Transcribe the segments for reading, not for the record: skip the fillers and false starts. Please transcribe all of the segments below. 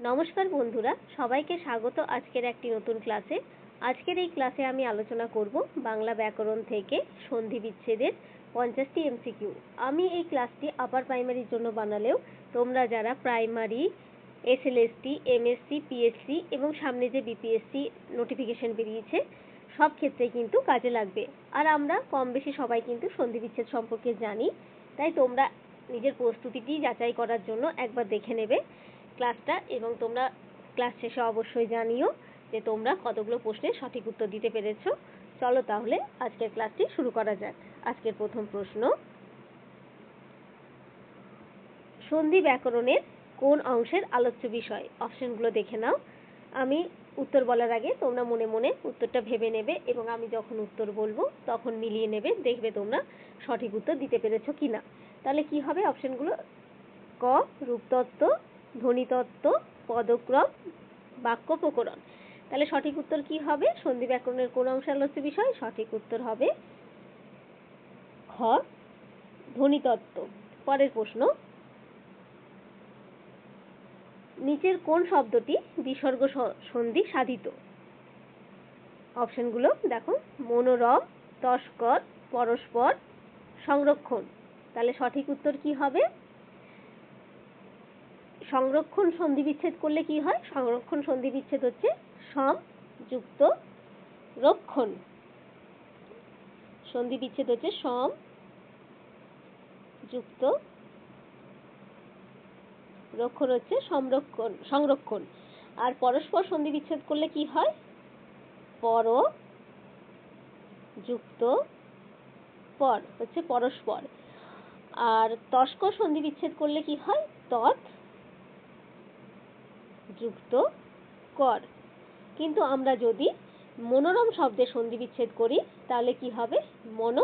নমস্কার বন্ধুরা, সবাইকে স্বাগত আজকের একটি নতুন ক্লাসে। আজকের এই ক্লাসে আমি আলোচনা করব বাংলা ব্যাকরণ থেকে সন্ধি বিচ্ছেদের 50টি এমসিকিউ। আমি এই ক্লাসটি আপার প্রাইমারির জন্য বানালেও তোমরা যারা প্রাইমারি, এসএলএসটি, এমএসসি, পিএসসি এবং সামনে যে বিপিএসসি নোটিফিকেশন বেরিয়েছে সব ক্ষেত্রে কিন্তু কাজে লাগবে। আর আমরা কম বেশি সবাই কিন্তু সন্ধি বিচ্ছেদ সম্পর্কে জানি, তাই তোমরা নিজের প্রস্তুতিটি যাচাই করার জন্য একবার দেখে নেবে ক্লাসটা, এবং তোমরা ক্লাস শেষে অবশ্যই জানিও যে তোমরা কতগুলো প্রশ্নের সঠিক উত্তর দিতে পেরেছো। চলো তাহলে আজকের ক্লাসটি শুরু করা যাক। আজকের প্রথম প্রশ্ন, সন্ধি ব্যাকরণের কোন অংশের আলোচ্য বিষয়? অপশনগুলো দেখে নাও। আমি উত্তর বলার আগে তোমরা মনে মনে উত্তরটা ভেবে নেবে এবং আমি যখন উত্তর বলবো তখন মিলিয়ে নেবে, দেখবে তোমরা সঠিক উত্তর দিতে পেরেছো কিনা। তাহলে কি হবে অপশনগুলো? ক রূপতত্ত্ব, ধ্বনিতত্ত্ব, পদক্রম, বাক্য প্রকরণ। তাহলে সঠিক উত্তর কি হবে? সন্ধি ব্যাকরণের কোন অংশের আলোচ্য বিষয়? সঠিক উত্তর হবে খ ধ্বনিতত্ত্ব। পরের প্রশ্ন, নিচের কোন শব্দটি বিসর্গ সন্ধি সাধিত? অপশনগুলো দেখো, মনোরম, তস্কর, পরস্পর, সংরক্ষণ। তাহলে সঠিক উত্তর কি হবে? সংরক্ষণ সন্ধি বিচ্ছেদ করলে কি হয়? সংরক্ষণ সন্ধি বিচ্ছেদ হচ্ছে সম যুক্ত রক্ষণ। সন্ধি বিচ্ছেদ হচ্ছে সম যুক্ত রক্ষণ হচ্ছে সংরক্ষণ। আর পরস্পর সন্ধি বিচ্ছেদ করলে কি হয়? পর যুক্ত পর হচ্ছে পরস্পর। আর তস্কর সন্ধি বিচ্ছেদ করলে কি হয়? তৎ যুক্ত কর। কিন্তু আমরা যদি মনোরম শব্দের সন্ধি বিচ্ছেদ করি তাহলে কি হবে? মনো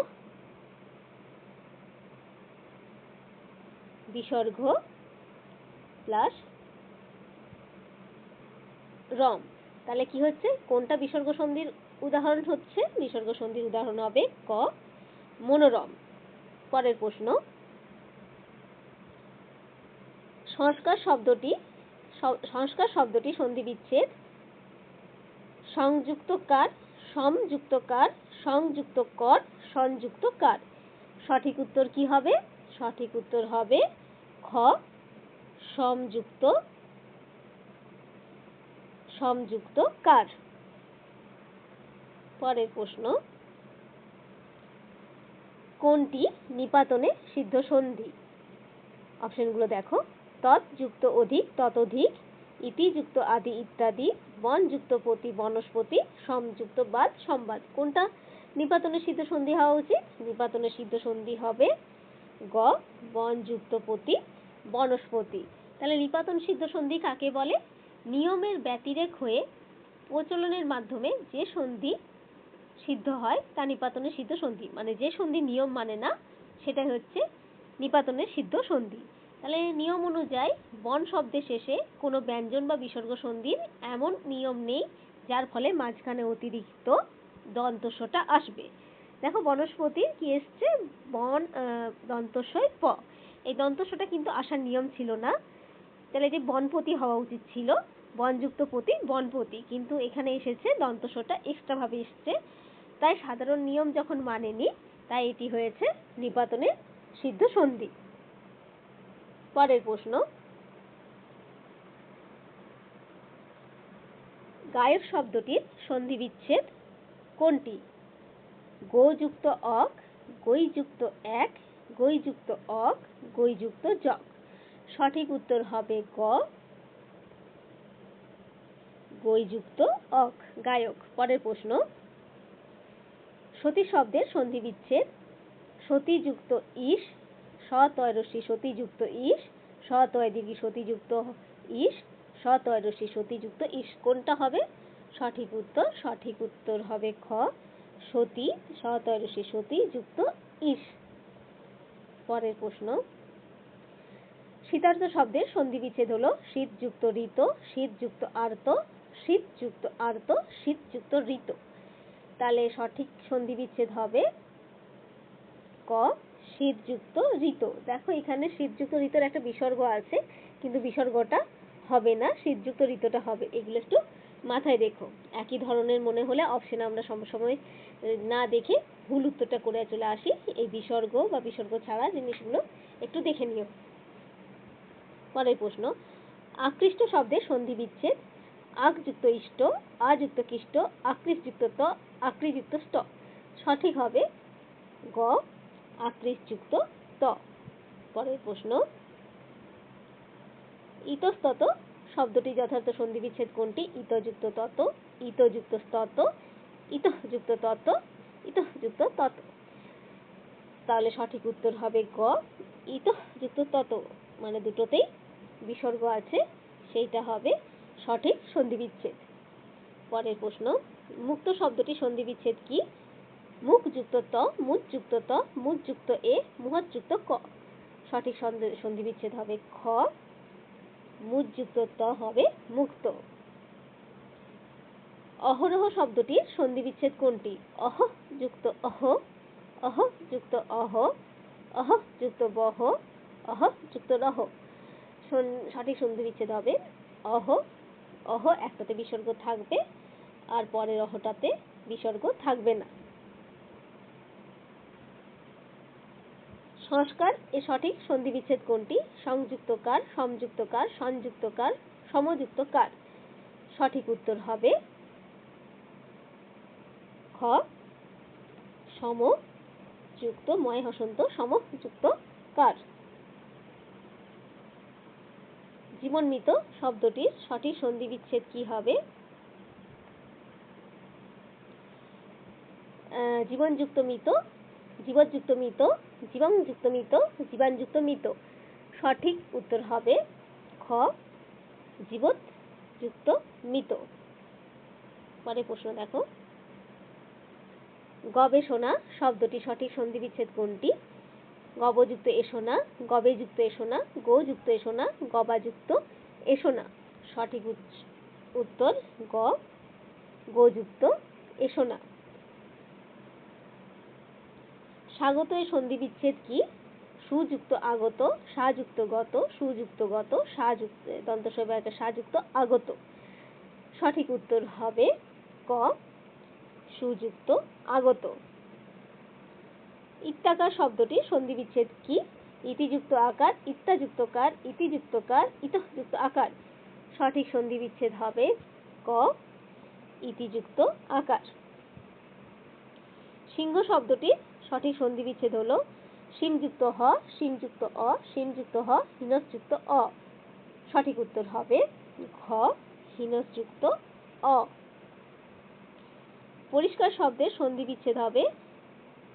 বিসর্গ প্লাস রম। তাহলে কি হচ্ছে? কোনটা বিসর্গ সন্ধির উদাহরণ হচ্ছে? বিসর্গ সন্ধির উদাহরণ হবে ক মনোরম। পরের প্রশ্ন, সংস্কার শব্দটি সন্ধি বিচ্ছেদ সংযুক্তকার, সমযুক্তকার, সংযুক্তকর, সংযুক্তকার। সঠিক উত্তর কি হবে? সঠিক উত্তর হবে খ সমযুক্তকার। পরের প্রশ্ন, কোনটি নিপাতনে সিদ্ধ সন্ধি? অপশনগুলো দেখো, তৎ যুক্ত অধিক ততোধিক, ইতি যুক্ত আদি ইত্যাদি, বন যুক্ত প্রতি বনস্পতি, সমযুক্ত বাদ সম্বাদ। কোনটা নিপাতনে সিদ্ধ সন্ধি হওয়া উচিত? নিপাতনে সিদ্ধ সন্ধি হবে গ বন যুক্ত প্রতি বনস্পতি। তাহলে নিপাতন সিদ্ধ সন্ধি কাকে বলে? নিয়মের ব্যতিরেক হয়ে প্রচলনের মাধ্যমে যে সন্ধি সিদ্ধ হয় তা নিপাতনে সিদ্ধ সন্ধি। মানে যে সন্ধি নিয়ম মানে না সেটাই হচ্ছে নিপাতনে সিদ্ধ সন্ধি। তাহলে নিয়ম অনুযায়ী বন শব্দের শেষে কোনো ব্যঞ্জন বা বিসর্গ সন্ধির এমন নিয়ম নেই যার ফলে মাঝখানে অতিরিক্ত দন্তস্বটা আসবে। দেখো বনস্পতির কি এসছে? বন দন্তস্বয় প। এই দন্তস্বটা কিন্তু আসার নিয়ম ছিল না। তাহলে যে বনপতি হওয়া উচিত ছিল বনযুক্ত প্রতি বনপতি, কিন্তু এখানে এসেছে দন্তস্বটা এক্সট্রা ভাবে এসছে। তাই সাধারণ নিয়ম যখন মানেনি তাই এটি হয়েছে নিপাতনে সিদ্ধ সন্ধি। পরের প্রশ্ন, গায়ক শব্দটির সন্ধি বিচ্ছেদ কোনটি? গো যুক্ত অক, গই যুক্ত এক, গই যুক্ত অক, গই যুক্ত যক। সঠিক উত্তর হবে গ গই যুক্ত অক, গায়ক। পরের প্রশ্ন, সতী শব্দের সন্ধি বিচ্ছেদ সতী যুক্ত ইস, সতয় রস্যি সতী যুক্ত ইস, সতয় দীর্ঘি সতী যুক্ত ইস, সতয় রস্যি সতী যুক্ত ইস। কোনটা হবে সঠিক উত্তর হবে খ সতী, সতয় রস্যি সতী যুক্ত ইস। পরের প্রশ্ন, শীতার্ত শব্দের সন্ধি বিচ্ছেদ হলো শীত যুক্ত ঋত, শীত যুক্ত আর্ত, শীত যুক্ত আর্ত, শীত যুক্ত ঋত। তাহলে সঠিক সন্ধি বিচ্ছেদ হবে ক শীতযুক্ত ঋত। দেখো এখানে শীতযুক্ত ঋতুর একটা বিসর্গ আছে কিন্তু বিসর্গটা হবে না, শীতযুক্ত ঋতুটা হবে। এগুলো একটু মাথায় রেখো। একই ধরনের মনে হলে অপশনে আমরা সময় না দেখে ভুল উত্তরটা করে চলে আসি। এই বিসর্গ বা বিসর্গ ছাড়া জিনিসগুলো একটু দেখে নিও। পরের প্রশ্ন, আকৃষ্ট শব্দের সন্ধি বিচ্ছেদ। আক যুক্ত ইষ্ট, আ যুক্ত কিষ্ট, আকৃষ্ট যুক্ত ত, আকৃ যুক্ত ষ্ট। সঠিক হবে গ, আকৃষ্ট যুক্ত ত। পরের প্রশ্ন, ইতস্তত শব্দটি যথার্থ সন্ধি বিচ্ছেদ কোনটি? ইত যুক্ত তত, ইত যুক্ত স্তত, ইত যুক্ত তত, ইত যুক্ত তত। তাহলে সঠিক উত্তর হবে গ, ইত যুক্ত তত, মানে দুটোতেই বিসর্গ আছে, সেইটা হবে সঠিক সন্ধি বিচ্ছেদ। পরের প্রশ্ন, মুক্ত শব্দটি সন্ধি বিচ্ছেদ কি? মুখ যুক্ত ত, মুচ যুক্ত ত, মুচ যুক্ত এ, মুহৎ যুক্ত ক। সঠিক সন্ধি বিচ্ছেদ হবে খ, মুচ যুক্ত ত হবে মুক্ত। অহরহ শব্দটির সন্ধি বিচ্ছেদ কোনটি? অহ যুক্ত অহ, অহ যুক্ত অহ, অহ যুক্ত বহ, অহ যুক্ত রহ। সঠিক সন্ধি বিচ্ছেদ হবে অহ, অহ একটাতে বিসর্গ থাকবে আর পরের অহটাতে বিসর্গ থাকবে না। সংস্কার এর সঠিক সন্ধি বিচ্ছেদ কোনটি? সংযুক্তকার, সমযুক্তকার, সংযুক্তকার, সমযুক্তকার। সঠিক উত্তর হবে খ, সম যুক্ত ময় হসন্ত সমযুক্ত কার। জীবনমৃত শব্দটির সঠিক সন্ধি বিচ্ছেদ কি হবে? জীবনযুক্ত মৃত, জীবযুক্ত মৃত, জীবনযুক্ত মৃত, জীবাণযুক্ত মৃত। সঠিক উত্তর হবে খ, জীবযুক্ত মৃত। পরে প্রশ্ন দেখো, গবেষণা শব্দটি সঠিক সন্ধি বিচ্ছেদ কোনটি? গবযুক্ত এসোনা, গবেযুক্ত এসোনা, গোযুক্ত এসোনা, গবাযুক্ত এসোনা। সঠিক উত্তর গ, গোযুক্ত এসোনা। স্বাগত এর সন্ধি বিচ্ছেদ কি? সুযুক্ত আগত, সাযুক্ত গত, সুযুক্ত গত, সাযুক্ত সাযুক্ত আগত। সঠিক উত্তর হবে ক, সুযুক্ত আগত। ইত্যাকার শব্দটির সন্ধি বিচ্ছেদ কি? ইতিযুক্ত আকার, ইত্যাযুক্ত কার, ইতিযুক্ত কার, ইতযুক্ত আকার। সঠিক সন্ধি বিচ্ছেদ হবে ক, ইতিযুক্ত আকার। সিংহ শব্দটির সঠিক সন্ধি বিচ্ছেদ হলো সিমযুক্ত হ, সিমযুক্ত অ, সিমযুক্ত হ, হীনযুক্ত অ। সঠিক উত্তর হবে ঘ, হীনযুক্ত অ। পরিষ্কার শব্দের সন্ধি বিচ্ছেদ হবে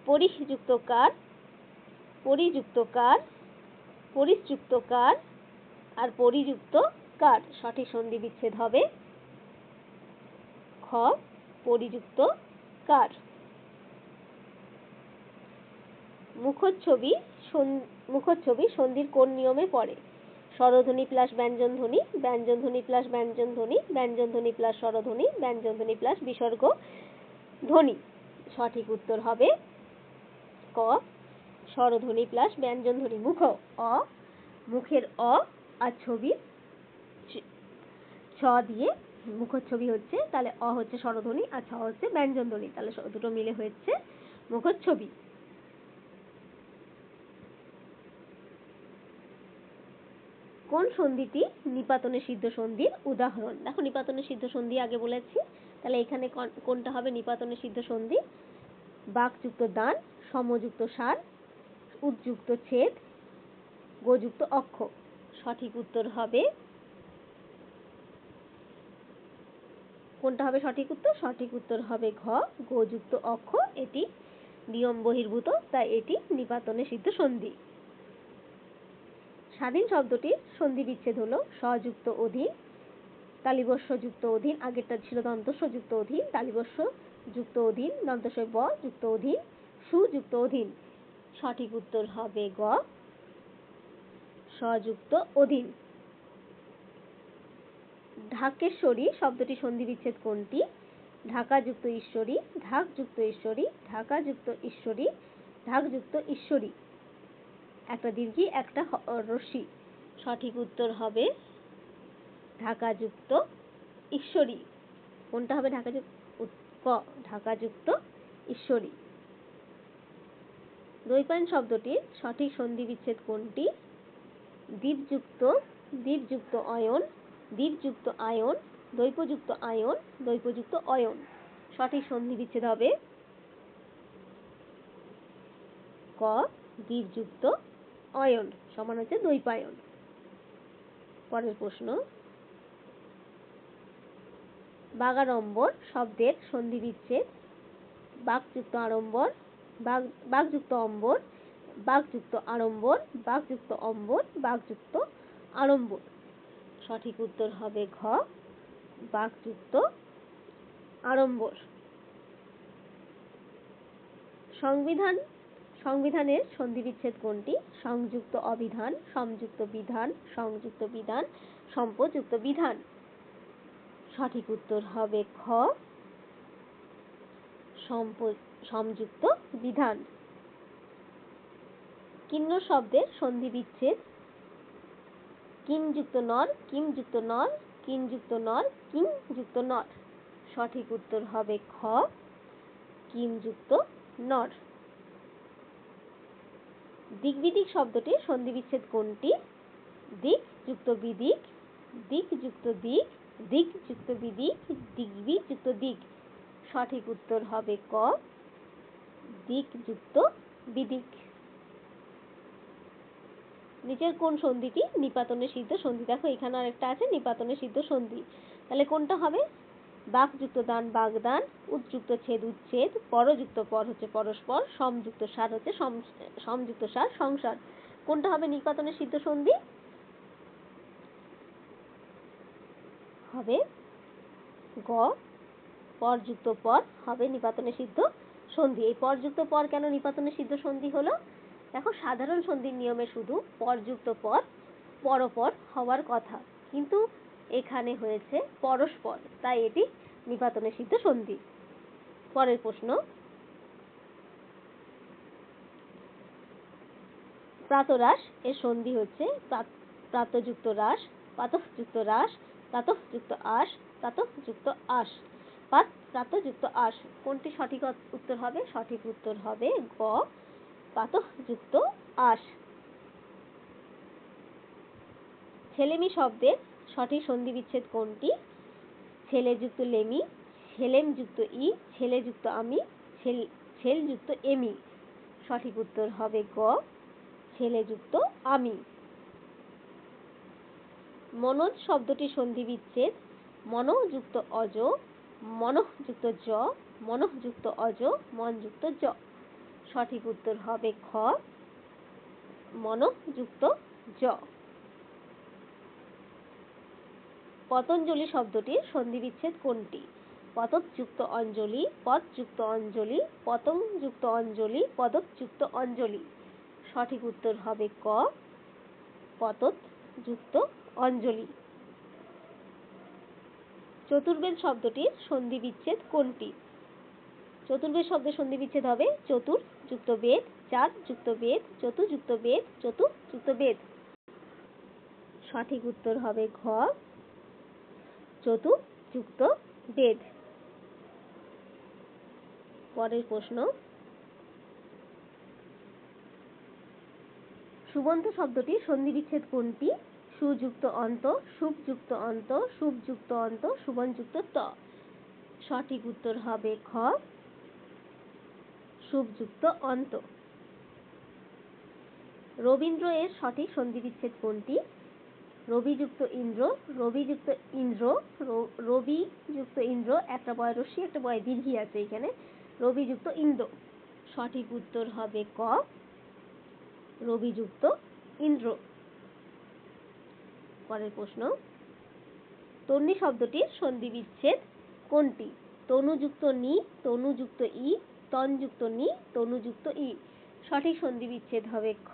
পরিযুক্ত কার, পরিযুক্ত কার, পরিযুক্ত কার আর পরিযুক্ত কার। সঠিক সন্ধি বিচ্ছেদ হবে খ, পরিযুক্ত কার। মুখচ্ছবি সন্ধির কোন নিয়মে পড়ে? স্বরধ্বনি প্লাস ব্যঞ্জনধ্বনি, ব্যঞ্জনধ্বনি প্লাস ব্যঞ্জনধ্বনি, ব্যঞ্জনধ্বনি প্লাস স্বরধ্বনি, ব্যঞ্জনধ্বনি প্লাস বিসর্গ ধ্বনি। সঠিক উত্তর হবে ক, স্বরধ্বনি প্লাস ব্যঞ্জনধ্বনি। মুখের অ আর ছবি ছ দিয়ে মুখচ্ছবি হচ্ছে, তাহলে অ হচ্ছে স্বরধ্বনি আর ছ হচ্ছে ব্যঞ্জনধ্বনি, তাহলে দুটো মিলে হচ্ছে মুখচ্ছবি। কোন সন্ধিটি নিপাতনে সিদ্ধ সন্ধির উদাহরণ? দেখো, নিপাতনে সিদ্ধ সন্ধি আগে বলেছি, তাহলে এখানে কোনটা হবে নিপাতনে সিদ্ধ সন্ধি? বাকযুক্ত দান, সমযুক্ত সার, উদ্যুক্ত ছেদ, গোযুক্ত অক্ষ। সঠিক উত্তর হবে কোনটা হবে সঠিক উত্তর? সঠিক উত্তর হবে ঘ, গোযুক্ত অক্ষ। এটি নিয়ম বহির্ভূত, তাই এটি নিপাতনে সিদ্ধ সন্ধি। স্বাধীন শব্দটির সন্ধি বিচ্ছেদ হলো স্বযুক্ত অধীন, তালিবস্য যুক্ত অধীন, আগেরটা ছিল দন্তস্ব যুক্ত অধীন, তালিবস্য যুক্ত অধীন, দন্তস্ব ব যুক্ত অধীন, সুযুক্ত অধীন। সঠিক উত্তর হবে গ, স্বযুক্ত অধীন। ঢাকেশ্বরী শব্দটি সন্ধি বিচ্ছেদ কোনটি? ঢাকাযুক্ত ঈশ্বরী, ঢাকযুক্ত ঈশ্বরী, ঢাকাযুক্ত ঈশ্বরী, ঢাকযুক্ত ঈশ্বরী। একটা দীর্ঘী একটা রস্যি। সঠিক উত্তর হবে ঢাকাযুক্ত ঈশ্বরী। কোনটা হবে ক ঢাকাযুক্ত ঈশ্বরী। দ্বৈপায়ন শব্দটির সঠিক সন্ধি বিচ্ছেদ কোনটি? দ্বীপযুক্ত অয়ন, দ্বীপযুক্ত আয়ন, দ্বৈপযুক্ত আয়ন, দ্বৈপযুক্ত অয়ন। সঠিক সন্ধি বিচ্ছেদ হবে ক দ্বীপযুক্ত অয়ন সমান হচ্ছে দ্বৈপায়ন। পরের প্রশ্ন, বাগাড়ম্বর শব্দের সন্ধি বিচ্ছেদ বাকযুক্ত আড়ম্বর, বাকযুক্ত অম্বর, বাকযুক্ত আড়ম্বর, বাকযুক্ত অম্বর, বাকযুক্ত আড়ম্বর। সঠিক উত্তর হবে ঘ বাকযুক্ত আড়ম্বর। সংবিধানের সন্ধি বিচ্ছেদ কোনটি? সংযুক্ত অবিধান, সমযুক্ত বিধান, সংযুক্ত বিধান, সম্পযুক্ত বিধান। সঠিক উত্তর হবে খ সমযুক্ত বিধান। কিন্নর শব্দের সন্ধি বিচ্ছেদ কিনযুক্ত নর, কিমযুক্ত নর, কিনযুক্ত নর, কিংযুক্ত নর। সঠিক উত্তর হবে খ কিমযুক্ত নর। দিগ্বিদিক শব্দটির সন্ধি বিচ্ছেদ কোনটি? দিক যুক্ত বিদিক, দিক যুক্ত দিক, দিক যুক্ত বিদিক, দিগ্বি যুক্ত দিক। সঠিক উত্তর হবে ক দিক যুক্ত বিদিক। নিচের কোন সন্ধিটি নিপাতনে সিদ্ধ সন্ধি? দেখো এখানে আরেকটা আছে নিপাতনে সিদ্ধ সন্ধি, তাহলে কোনটা হবে? বাকযুক্ত দান বাগদান, উৎযুক্ত ছেদ উচ্ছেদ, পরযুক্ত পর হচ্ছে পরস্পর, সমযুক্ত সার হচ্ছে সমযুক্ত সার সংসার। কোনটা হবে নিপাতনে সিদ্ধ সন্ধি? হবে গ পরযুক্ত পর হবে নিপাতনে সিদ্ধ সন্ধি। এই পরযুক্ত পর কেন নিপাতনে সিদ্ধ সন্ধি হলো? দেখো সাধারণ সন্ধির নিয়মে শুধু পরযুক্ত পর পরপর হওয়ার কথা, কিন্তু এখানে হয়েছে পরস্পর, তাই এটি নিপাতনে সিদ্ধ সন্ধি। পরের প্রশ্ন, প্রাতরাশ এর সন্ধি হচ্ছে প্রাতযুক্ত রাস, পাতযুক্ত রাস, তাতযুক্ত আস, তাতযুক্ত আস। প্রাতযুক্ত আস। কোনটি সঠিক উত্তর হবে? সঠিক উত্তর হবে গ পাতযুক্ত আস। ছেলেমি শব্দের সঠিক সন্ধি বিচ্ছেদ কোনটি? ছেলেযুক্ত লেমি, ছেলেমযুক্ত ই, ছেলেযুক্ত আমি, ছেলযুক্ত এমি। সঠিক উত্তর হবে গ ছেলেযুক্ত আমি। মনোজ শব্দটির সন্ধি বিচ্ছেদ মনযুক্ত অজ, মনযুক্ত জ, মনযুক্ত অজ, মনযুক্ত জ। সঠিক উত্তর হবে খ মনযুক্ত জ। পতঞ্জলি শব্দটির সন্ধি বিচ্ছেদ কোনটি? পতযুক্ত অঞ্জলি, পদযুক্ত অঞ্জলি, পতংযুক্ত অঞ্জলি, পদযুক্ত অঞ্জলি। সঠিক উত্তর হবে ক পতযুক্ত অঞ্জলি। চতুর্বেদ শব্দটির সন্ধি বিচ্ছেদ কোনটি? চতুর্বেদ শব্দের সন্ধি বিচ্ছেদ হবে চতুর যুক্ত বেদ, চার যুক্ত বেদ, চতুযুক্ত বেদ, চতুযুক্ত বেদ। সঠিক উত্তর হবে ঘ চতুযুক্ত বেদ। পরের প্রশ্ন, সুবন্ত শব্দটির সন্ধি বিচ্ছেদ কোনটি? সুযুক্ত অন্ত, শুভযুক্ত অন্ত, শুভযুক্ত অন্ত, সুবনযুক্ত ত। সঠিক উত্তর হবে খ শুভযুক্ত অন্ত। রবীন্দ্র এর সঠিক সন্ধি বিচ্ছেদ কোনটি? রবিযুক্ত ইন্দ্র, রবিযুক্ত ইন্দ্র, রবিযুক্ত ইন্দ্র, একটা বয় রস্যি একটা বয় দীর্ঘি আছে এখানে, রবিযুক্ত ইন্দ্র। সঠিক উত্তর হবে ক রবিযুক্ত ইন্দ্র। পরের প্রশ্ন, তন্বী শব্দটির সন্ধি বিচ্ছেদ কোনটি? তনুযুক্ত নি, তনুযুক্ত ই, তনযুক্ত নি, তনুযুক্ত ই। সঠিক সন্ধি বিচ্ছেদ হবে খ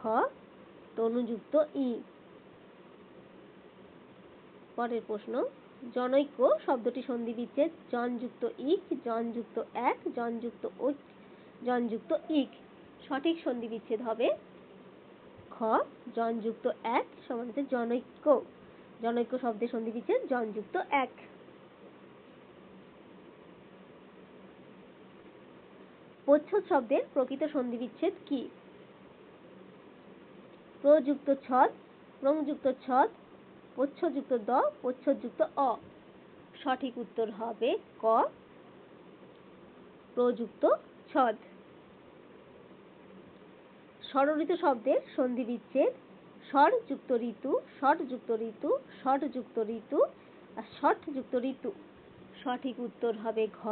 তনুযুক্ত ই। পরের প্রশ্ন, জনৈক শব্দটি সন্ধি বিচ্ছেদ জনযুক্ত ইক, জনযুক্ত এক, জনযুক্ত ঐক, জনযুক্ত ইক। সঠিক সন্ধি বিচ্ছেদ হবে খ জনযুক্ত এক সমান হচ্ছে জনৈক্য। জনৈক্য শব্দের সন্ধিবিচ্ছেদ জনযুক্ত এক। প্রচ্ছদ শব্দের প্রকৃত সন্ধিবিচ্ছেদ কি? প্রযুক্ত ছদ, প্রংযুক্ত ছদ, প্রচ্ছদযুক্ত দ, প্রচ্ছদযুক্ত অ। সঠিক উত্তর হবে ক, প্রযুক্ত ছদ। ষড়ঋতু শব্দের সন্ধিবিচ্ছেদ স্বরযুক্ত ঋতু, ষটযুক্ত ঋতু, ষটযুক্ত ঋতু আর ষটযুক্ত ঋতু। সঠিক উত্তর হবে ঘ,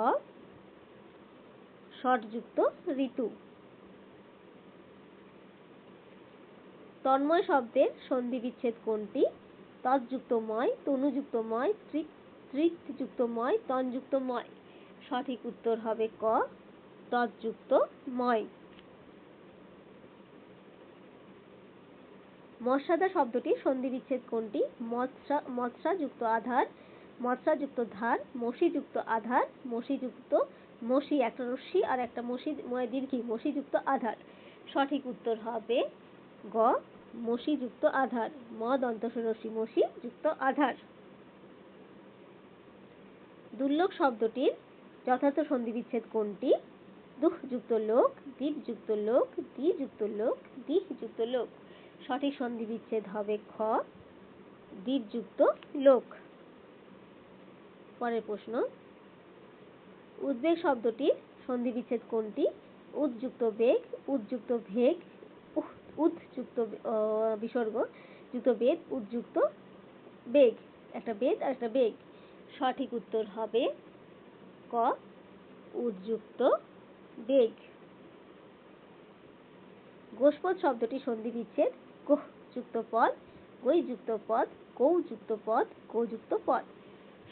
ষটযুক্ত ঋতু। তন্ময় শব্দের সন্ধিবিচ্ছেদ কোনটি? তৎযুক্ত ময়, তনুযুক্ত ময়, তৃতযুক্ত ময়, তনযুক্ত ময়। সঠিক উত্তর হবে ক, তৎযুক্ত ময়। মস্বাদা শব্দটির সন্ধিবিচ্ছেদ কোনটি? মৎস্যাযুক্ত আধার, মৎস্যাযুক্ত ধার, মসিযুক্ত আধার, মসিযুক্ত মসি একটা রস্যি আর একটা মসি দীর্ঘী, মসিযুক্ত আধার। সঠিক উত্তর হবে গ, মসিযুক্ত আধার। ম দন্তস রস্যি মসি যুক্ত আধার। দুর্লোক শব্দটির যথার্থ সন্ধিবিচ্ছেদ কোনটি? দুঃযুক্ত লোক, দীপযুক্ত লোক, দ্বিযুক্ত লোক, দিহযুক্ত লোক। সঠিক সন্ধিবিচ্ছেদ হবে খ, দীপযুক্ত লোক। পরের প্রশ্ন, উদ্বেগ শব্দটির সন্ধিবিচ্ছেদ কোনটি? উদ্যুক্ত বেগ, উদ্যুক্ত ভেগ, উদ্যুক্ত বিসর্গ যুক্ত বেদ, উদ্যুক্ত বেগ, একটা বেদ আর একটা বেগ। সঠিক উত্তর হবে ক, উদ্যুক্ত বেগ। গোষ্পদ শব্দটির সন্ধিবিচ্ছেদ গোহ যুক্ত পদ, গৈ যুক্ত পদ, গৌ যুক্ত পদ, গো যুক্ত পদ।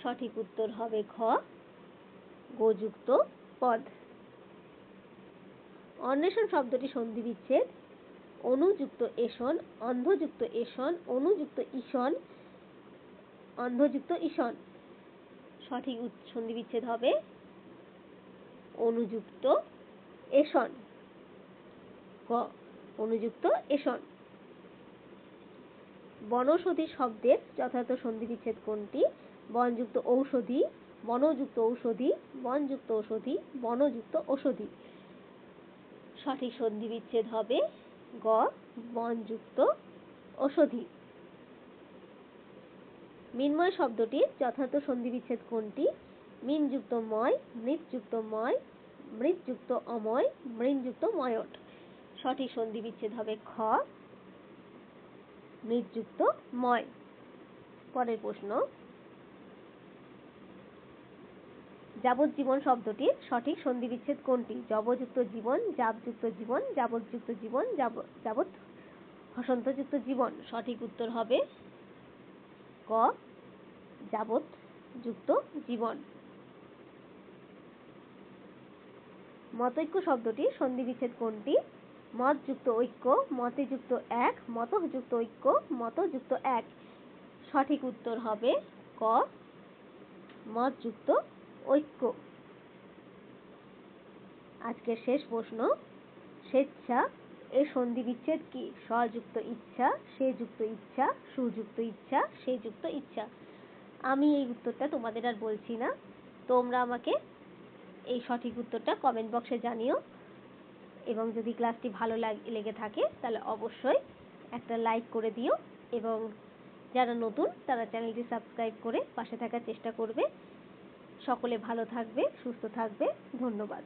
সঠিক উত্তর হবে ঘ, গো যুক্ত পদ। অন্বেষণ শব্দটির সন্ধিবিচ্ছেদ অনুযুক্ত এষণ, অন্ধযুক্ত এষণ, অনুযুক্ত ঈষণ, অন্ধযুক্ত ঈষণ। সঠিক সন্ধিবিচ্ছেদ হবে অনুযুক্ত এষণ, ক, অনুযুক্ত এষণ। বনৌষধি শব্দের যথার্থ সন্ধিবিচ্ছেদ কোনটি? বনযুক্ত ঔষধি, বনযুক্ত ঔষধি, বনযুক্ত ঔষধি, বনযুক্ত ঔষধি। সঠিক সন্ধিবিচ্ছেদ হবে গ, বনযুক্ত ঔষধি। মিনময় শব্দটির যথার্থ সন্ধিবিচ্ছেদ কোনটি? মিনযুক্ত ময়, মৃৎযুক্ত ময়, মৃৎযুক্ত অময়, মৃণযুক্ত ময়ট। সঠিক সন্ধিবিচ্ছেদ হবে খ, মৃৎযুক্ত ময়। পরের প্রশ্ন, যাবজ্জীবন শব্দটির সঠিক সন্ধিবিচ্ছেদ কোনটি? যবযুক্ত জীবন, যাবযুক্ত জীবন, যাবজ্যুক্ত জীবন, যাবৎ হসন্তযুক্ত জীবন। সঠিক উত্তর হবে ক, যাবৎ যুক্ত জীবন। মতৈক্য শব্দটির সন্ধিবিচ্ছেদ কোনটি? মত যুক্ত ঐক্য, মতে যুক্ত এক, মত যুক্ত ঐক্য, মত যুক্ত এক। সঠিক উত্তর হবে ক, মত যুক্ত ঐক্য। আজকের শেষ প্রশ্ন, স্বেচ্ছা এর সন্ধিবিচ্ছেদ কি? স্বযুক্ত ইচ্ছা, সে যুক্ত ইচ্ছা, সুযুক্ত ইচ্ছা, সে যুক্ত ইচ্ছা। আমি এই উত্তরটা তোমাদের আর বলছি না, তোমরা আমাকে এই সঠিক উত্তরটা কমেন্ট বক্সে জানিও। এবং যদি ক্লাসটি ভালো লেগে থাকে তাহলে অবশ্যই একটা লাইক করে দিও এবং যারা নতুন তারা চ্যানেলটি সাবস্ক্রাইব করে পাশে থাকার চেষ্টা করবে। সকলে ভালো থাকবে, সুস্থ থাকবে। ধন্যবাদ।